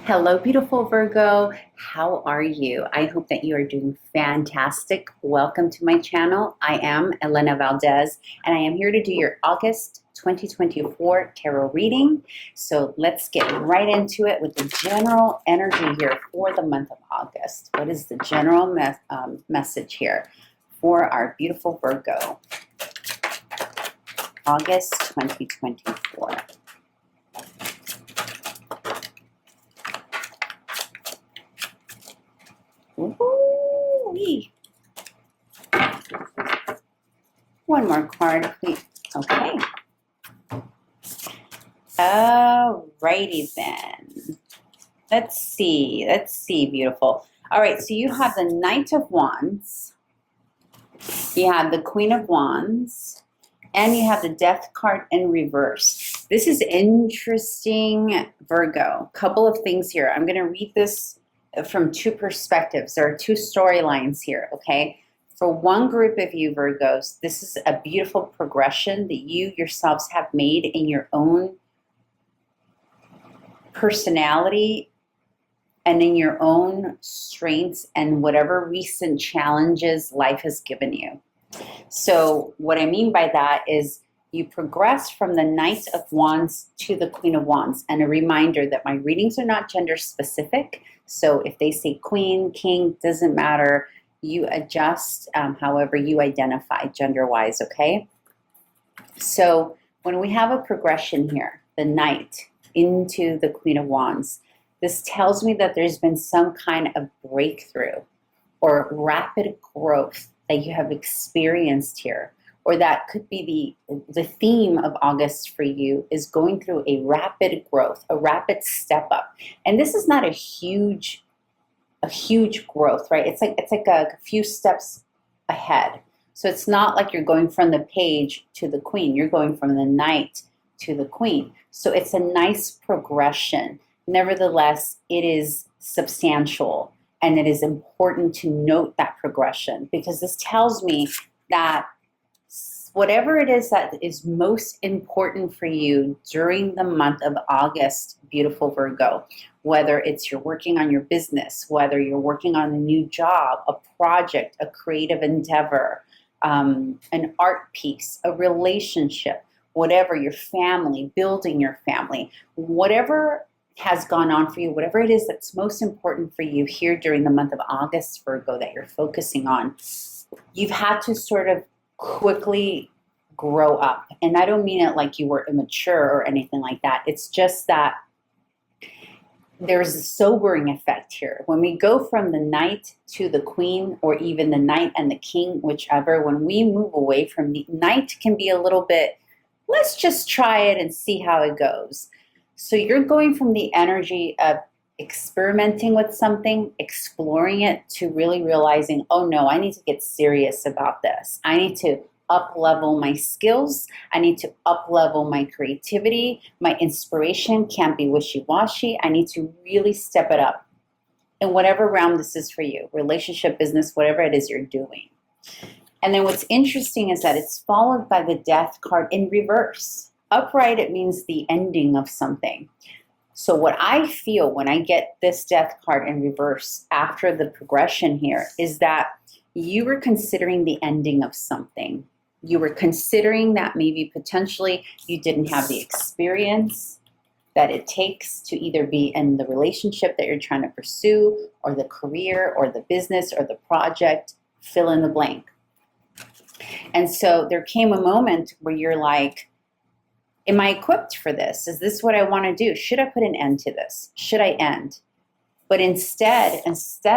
Hello, beautiful Virgo. How are you? I hope that you are doing fantastic. Welcome to my channel. I am Elena Valdez, and I am here to do your August 2024 tarot reading. So let's get right into it with the general energy here for the month of August. What is the general message here for our beautiful Virgo? August 2024. Ooh-wee. One more card, please. Okay. Alrighty then. Let's see, beautiful. All right, so you have the Knight of Wands, you have the Queen of Wands, and you have the Death card in reverse. This is interesting, Virgo. Couple of things here. I'm going to read this from two perspectives. There are two storylines here, okay? For one group of you, Virgos, this is a beautiful progression that you yourselves have made in your own personality and in your own strengths and whatever recent challenges life has given you. So what I mean by that is you progress from the Knight of Wands to the Queen of Wands. And a reminder that my readings are not gender specific. So if they say queen, king, doesn't matter. You adjust however you identify gender-wise, okay? So when we have a progression here, the Knight into the Queen of Wands, this tells me that there's been some kind of breakthrough or rapid growth that you have experienced here. Or that could be the theme of August for you is going through a rapid growth, a rapid step up. And this is not a huge growth, right? It's like a few steps ahead. So it's not like you're going from the Page to the Queen. You're going from the Knight to the Queen. So it's a nice progression. Nevertheless, it is substantial, and it is important to note that progression, because this tells me that whatever it is that is most important for you during the month of August, beautiful Virgo, whether it's you're working on your business, whether you're working on a new job, a project, a creative endeavor, an art piece, a relationship, whatever, your family, building your family, whatever has gone on for you, whatever it is that's most important for you here during the month of August, Virgo, that you're focusing on, you've had to sort of quickly grow up. And I don't mean it like you were immature or anything like that. It's just that there's a sobering effect here. When we go from the Knight to the Queen, or even the Knight and the King, whichever, when we move away from the Knight, can be a little bit, let's just try it and see how it goes. So you're going from the energy of experimenting with something, exploring it, to really realizing, oh no, I need to get serious about this. I need to up-level my skills. I need to up-level my creativity. My inspiration can't be wishy-washy. I need to really step it up in whatever realm this is for you, relationship, business, whatever it is you're doing. And then what's interesting is that it's followed by the Death card in reverse. Upright, it means the ending of something. So what I feel when I get this Death card in reverse after the progression here is that you were considering the ending of something. You were considering that maybe potentially you didn't have the experience that it takes to either be in the relationship that you're trying to pursue, or the career, or the business, or the project, fill in the blank. And so there came a moment where you're like, am I equipped for this? Is this what I want to do? Should I put an end to this? Should I end? But instead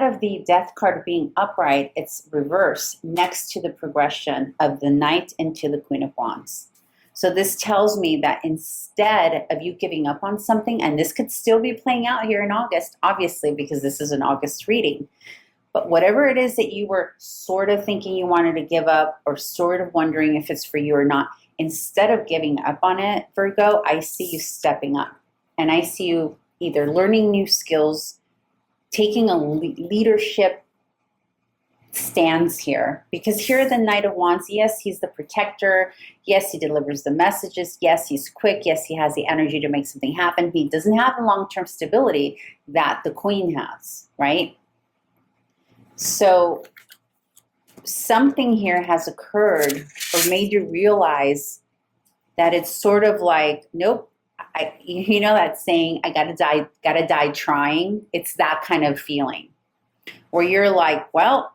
of the Death card being upright, it's reverse next to the progression of the Knight into the Queen of Wands. So this tells me that instead of you giving up on something, and this could still be playing out here in August, obviously, because this is an August reading, but whatever it is that you were sort of thinking you wanted to give up, or sort of wondering if it's for you or not, instead of giving up on it, Virgo, I see you stepping up. And I see you either learning new skills, taking a leadership stands here, because here the Knight of Wands, yes, he's the protector, yes, he delivers the messages, yes, he's quick, yes, he has the energy to make something happen. He doesn't have the long-term stability that the Queen has, right? So something here has occurred or made you realize that it's sort of like, nope, you know that saying, I gotta die trying. It's that kind of feeling where you're like, well,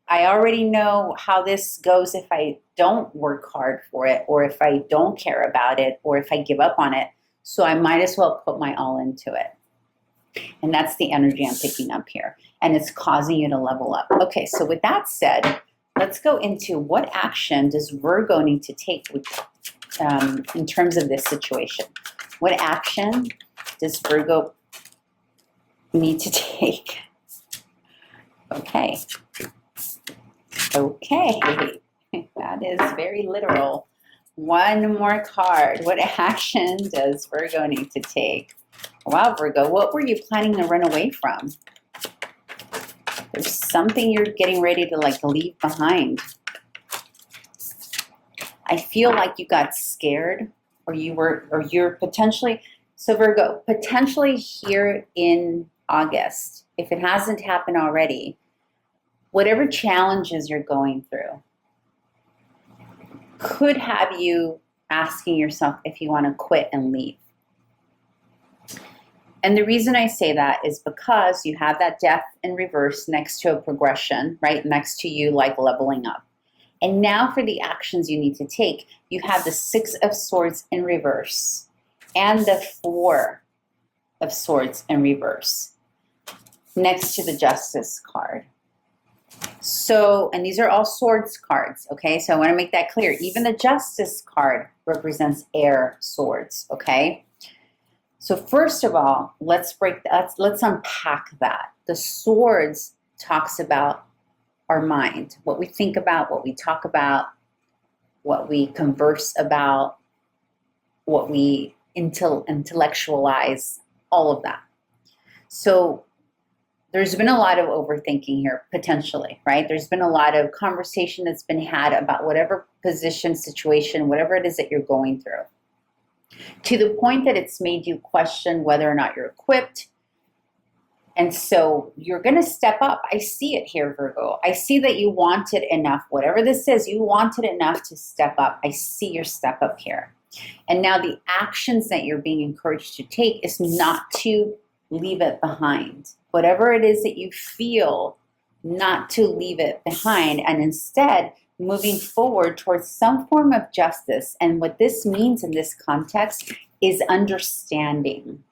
I already know how this goes if I don't work hard for it, or if I don't care about it, or if I give up on it. So I might as well put my all into it. And that's the energy I'm picking up here. And it's causing you to level up. Okay, so with that said, let's go into what action does Virgo need to take in terms of this situation. What action does Virgo need to take? Okay. Okay, that is very literal. One more card. What action does Virgo need to take? Wow, Virgo, what were you planning to run away from? There's something you're getting ready to like leave behind. I feel like you got scared, or you're potentially, so Virgo, potentially here in August, if it hasn't happened already, whatever challenges you're going through could have you asking yourself if you want to quit and leave. And the reason I say that is because you have that death in reverse next to a progression, right? Next to you like leveling up. And now for the actions you need to take, you have the Six of Swords in reverse and the Four of Swords in reverse next to the Justice card. So, and these are all swords cards, okay? So I want to make that clear. Even the Justice card represents air swords, okay? So first of all, let's unpack that. The swords talks about our mind, what we think about, what we talk about, what we converse about, what we intellectualize, all of that. So there's been a lot of overthinking here, potentially, right? There's been a lot of conversation that's been had about whatever position, situation, whatever it is that you're going through, to the point that it's made you question whether or not you're equipped. And so you're going to step up. I see it here, Virgo. I see that you wanted enough, whatever this is, you wanted enough to step up. I see your step up here. And now the actions that you're being encouraged to take is not to leave it behind. Whatever it is that you feel, not to leave it behind, and instead moving forward towards some form of justice. And what this means in this context is understanding.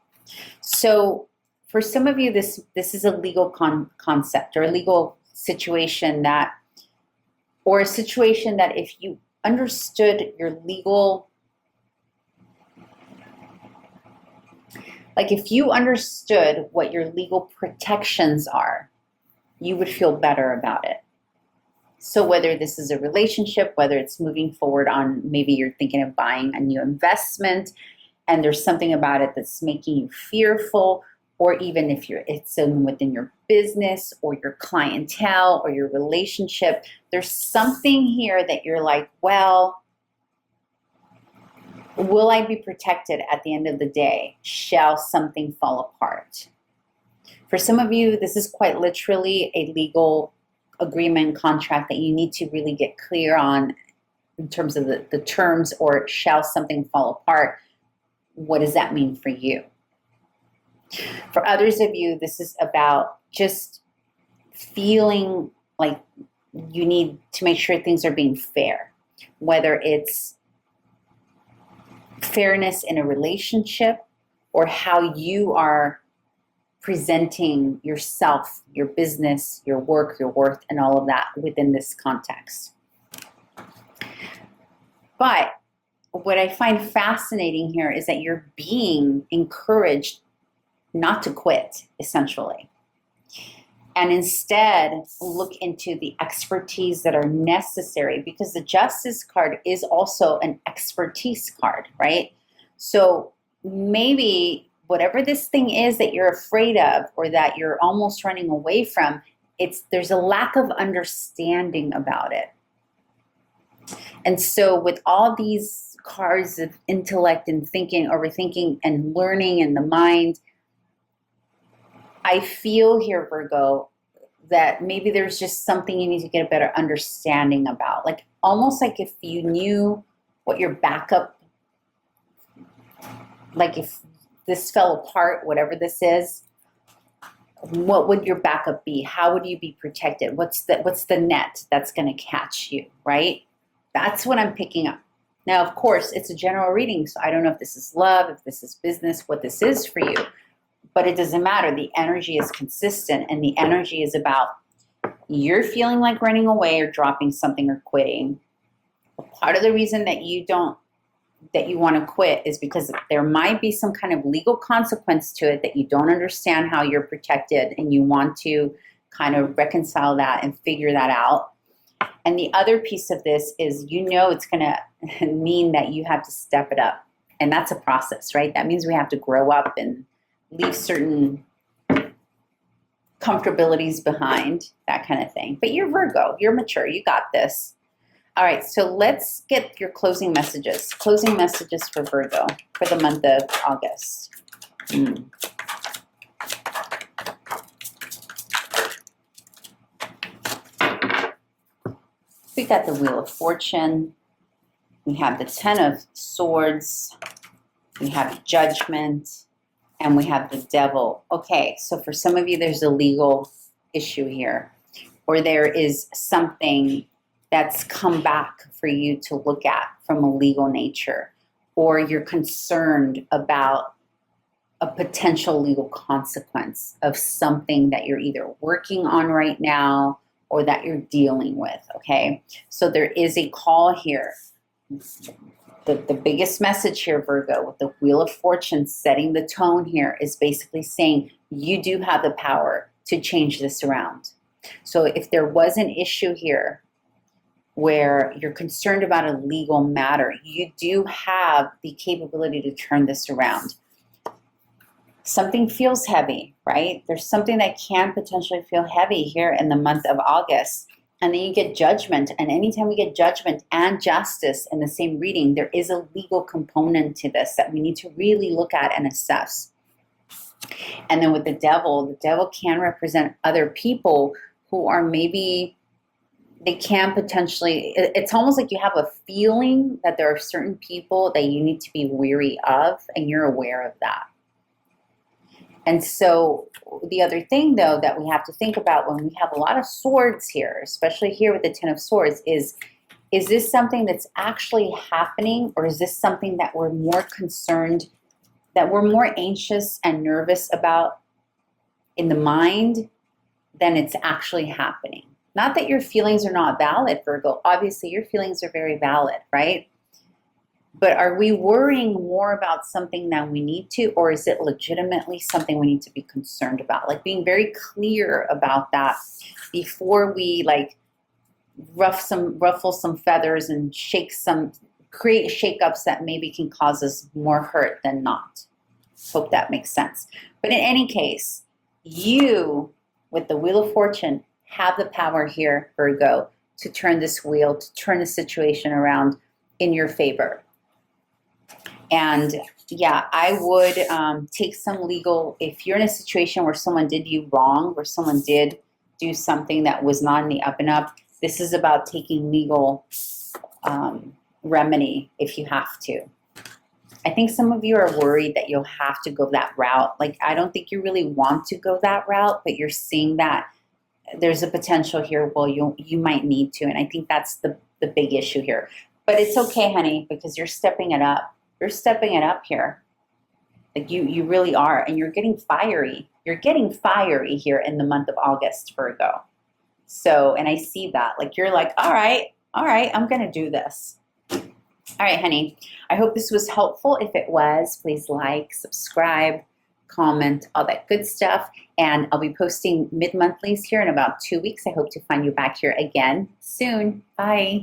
So for some of you, this is a legal concept or a legal situation that, or a situation that if you understood your legal, like if you understood what your legal protections are, you would feel better about it. So whether this is a relationship, whether it's moving forward on, maybe you're thinking of buying a new investment and there's something about it that's making you fearful, or even if it's within your business or your clientele or your relationship, there's something here that you're like, well, will I be protected at the end of the day? Shall something fall apart? For some of you, this is quite literally a legal agreement, contract that you need to really get clear on in terms of the terms, or shall something fall apart? What does that mean for you? For others of you, this is about just feeling like you need to make sure things are being fair, whether it's fairness in a relationship or how you are presenting yourself, your business, your work, your worth, and all of that within this context. But what I find fascinating here is that you're being encouraged not to quit, essentially, and instead look into the expertise that are necessary, because the Justice card is also an expertise card, right? So maybe whatever this thing is that you're afraid of or that you're almost running away from, there's a lack of understanding about it. And so with all these cards of intellect and thinking, overthinking and learning in the mind, I feel here, Virgo, that maybe there's just something you need to get a better understanding about. Like almost like if you knew what your backup, like if this fell apart, whatever this is, what would your backup be? How would you be protected? What's the net that's going to catch you, right? That's what I'm picking up. Now, of course, it's a general reading, so I don't know if this is love, if this is business, what this is for you. But it doesn't matter. The energy is consistent, and the energy is about you're feeling like running away or dropping something or quitting. Part of the reason that you want to quit is because there might be some kind of legal consequence to it that you don't understand how you're protected, and you want to kind of reconcile that and figure that out. And the other piece of this is, it's going to mean that you have to step it up. And that's a process, right? That means we have to grow up and leave certain comfortabilities behind, that kind of thing. But you're Virgo, you're mature, you got this. All right, so let's get your closing messages. Closing messages for Virgo for the month of August. We got the Wheel of Fortune. We have the Ten of Swords. We have Judgment. And we have the Devil. Okay, so for some of you, there's a legal issue here. Or there is something that's come back for you to look at from a legal nature. Or you're concerned about a potential legal consequence of something that you're either working on right now or that you're dealing with, okay? So there is a call here. The biggest message here, Virgo, with the Wheel of Fortune setting the tone here is basically saying you do have the power to change this around. So if there was an issue here where you're concerned about a legal matter, you do have the capability to turn this around. Something feels heavy, right? There's something that can potentially feel heavy here in the month of August. And then you get Judgment. And anytime we get Judgment and Justice in the same reading, there is a legal component to this that we need to really look at and assess. And then with the Devil can represent other people who are maybe, they can potentially, it's almost like you have a feeling that there are certain people that you need to be wary of, and you're aware of that. And so the other thing, though, that we have to think about when we have a lot of swords here, especially here with the Ten of Swords, is this something that's actually happening, or is this something that we're more concerned, that we're more anxious and nervous about in the mind than it's actually happening? Not that your feelings are not valid, Virgo. Obviously, your feelings are very valid, right? But are we worrying more about something than we need to, or is it legitimately something we need to be concerned about? Like being very clear about that before we like ruffle some feathers and create shakeups that maybe can cause us more hurt than not. Hope that makes sense. But in any case, you, with the Wheel of Fortune, have the power here, Virgo, to turn this wheel, to turn the situation around in your favor. And yeah, I would take some legal, if you're in a situation where someone did you wrong, where someone did do something that was not in the up and up, this is about taking legal remedy if you have to. I think some of you are worried that you'll have to go that route. Like, I don't think you really want to go that route, but you're seeing that there's a potential here, well, you might need to. And I think that's the big issue here. But it's okay, honey, because you're stepping it up. You're stepping it up here. Like you really are. And you're getting fiery. You're getting fiery here in the month of August, Virgo. So, and I see that. Like, you're like, all right, I'm going to do this. All right, honey. I hope this was helpful. If it was, please like, subscribe, comment, all that good stuff. And I'll be posting mid-monthlies here in about 2 weeks. I hope to find you back here again soon. Bye.